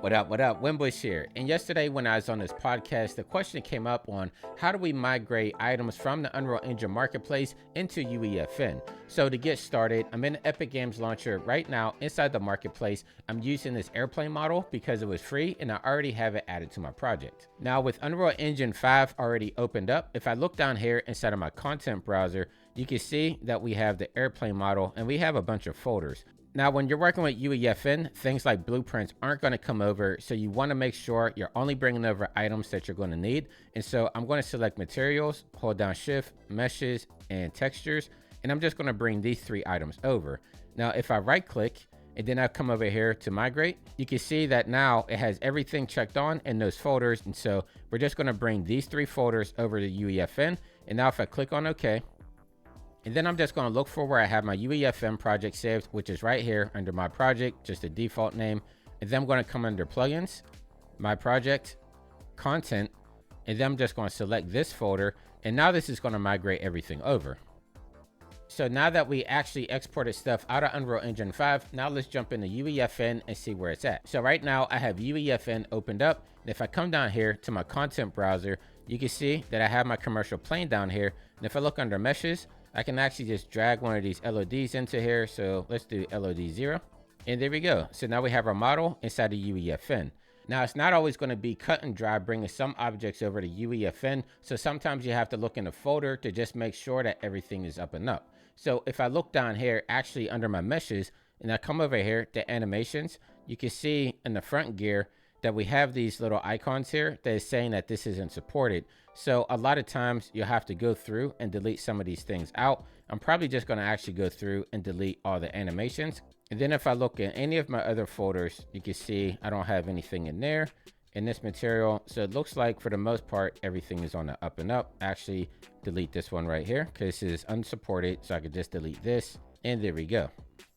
What up? Winbush here. And yesterday when I was on this podcast, the question came up on how do we migrate items from the Unreal Engine Marketplace into UEFN? So to get started, I'm in the Epic Games Launcher right now inside the Marketplace. I'm using this airplane model because it was free and I already have it added to my project. Now with Unreal Engine 5 already opened up, if I look down here inside of my content browser, you can see that we have the airplane model and we have a bunch of folders. Now, when you're working with UEFN, things like blueprints aren't going to come over. So you want to make sure you're only bringing over items that you're going to need. And so I'm going to select materials, hold down shift, meshes, and textures. And I'm just going to bring these three items over. Now, if I right click and then I come over here to migrate, you can see that now it has everything checked on in those folders. And so we're just going to bring these three folders over to UEFN. And now if I click on OK, and then I'm just going to look for where I have my UEFN project saved, which is right here under my project, just a default name. And then I'm going to come under plugins, my project, content, and then I'm just going to select this folder. And now this is going to migrate everything over. So now that we actually exported stuff out of Unreal Engine 5, now let's jump into UEFN and see where it's at. So right now I have UEFN opened up. And if I come down here to my content browser, you can see that I have my commercial plane down here. And if I look under meshes, I can actually just drag one of these LODs into here. So let's do LOD 0. And there we go. So now we have our model inside of UEFN. Now it's not always going to be cut and dry bringing some objects over to UEFN. So sometimes you have to look in the folder to just make sure that everything is up and up. So if I look down here, actually under my meshes, and I come over here to animations, you can see in the front gear that we have these little icons here that is saying that this isn't supported. So a lot of times you'll have to go through and delete some of these things out. I'm probably just going to actually go through and delete all the animations. And then if I look at any of my other folders, you can see I don't have anything in there in this material. So it looks like for the most part, everything is on the up and up. Actually delete this one right here because this is unsupported. So I could just delete this and there we go.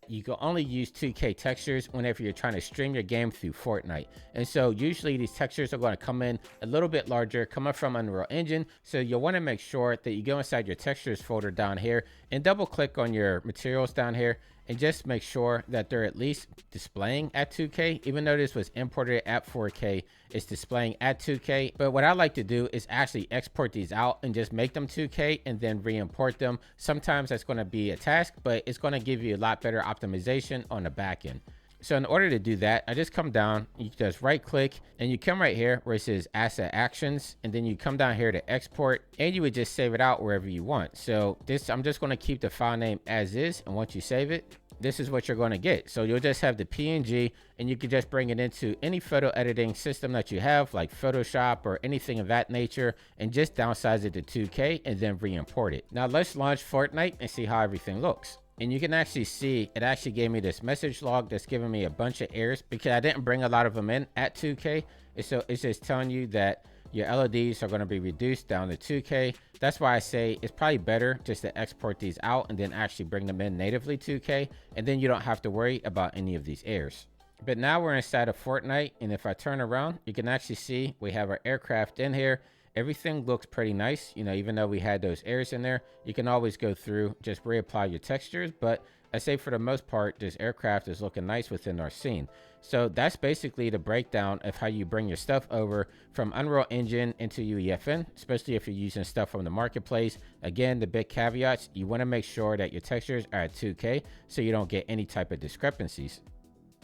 You can only use 2K textures whenever you're trying to stream your game through Fortnite. And so usually these textures are going to come in a little bit larger, coming from Unreal Engine. So you'll want to make sure that you go inside your textures folder down here and double click on your materials down here and just make sure that they're at least displaying at 2K. Even though this was imported at 4K, it's displaying at 2K. But what I like to do is actually export these out and just make them 2K and then re-import them. Sometimes that's going to be a task, but it's going to give you a lot better optimization on the back end. So in order to do that, I just come down, you just right click and you come right here where it says asset actions. And then you come down here to export and you would just save it out wherever you want. So this, I'm just going to keep the file name as is. And once you save it, this is what you're going to get. So you'll just have the PNG and you can just bring it into any photo editing system that you have like Photoshop or anything of that nature and just downsize it to 2K and then re-import it. Now let's launch Fortnite and see how everything looks. And you can actually see it actually gave me this message log that's giving me a bunch of errors because I didn't bring a lot of them in at 2K. And so it's just telling you that your LODs are going to be reduced down to 2K. That's why I say it's probably better just to export these out and then actually bring them in natively 2K. And then you don't have to worry about any of these errors. But now we're inside of Fortnite. And if I turn around, you can actually see we have our aircraft in here. Everything looks pretty nice, you know, even though we had those errors in there. You can always go through, just reapply your textures, but I say for the most part, this aircraft is looking nice within our scene. So that's basically the breakdown of how you bring your stuff over from Unreal Engine into UEFN, especially if you're using stuff from the marketplace. Again, the big caveats, you want to make sure that your textures are at 2K so you don't get any type of discrepancies.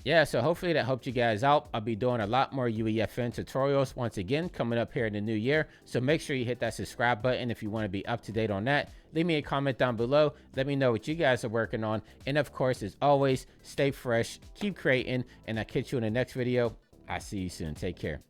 Yeah, so hopefully that helped you guys out. I'll be doing a lot more UEFN tutorials once again coming up here in the new year. So make sure you hit that subscribe button if you want to be up to date on that. Leave me a comment down below. Let me know what you guys are working on. And of course, as always, stay fresh, keep creating, and I'll catch you in the next video. I'll see you soon. Take care.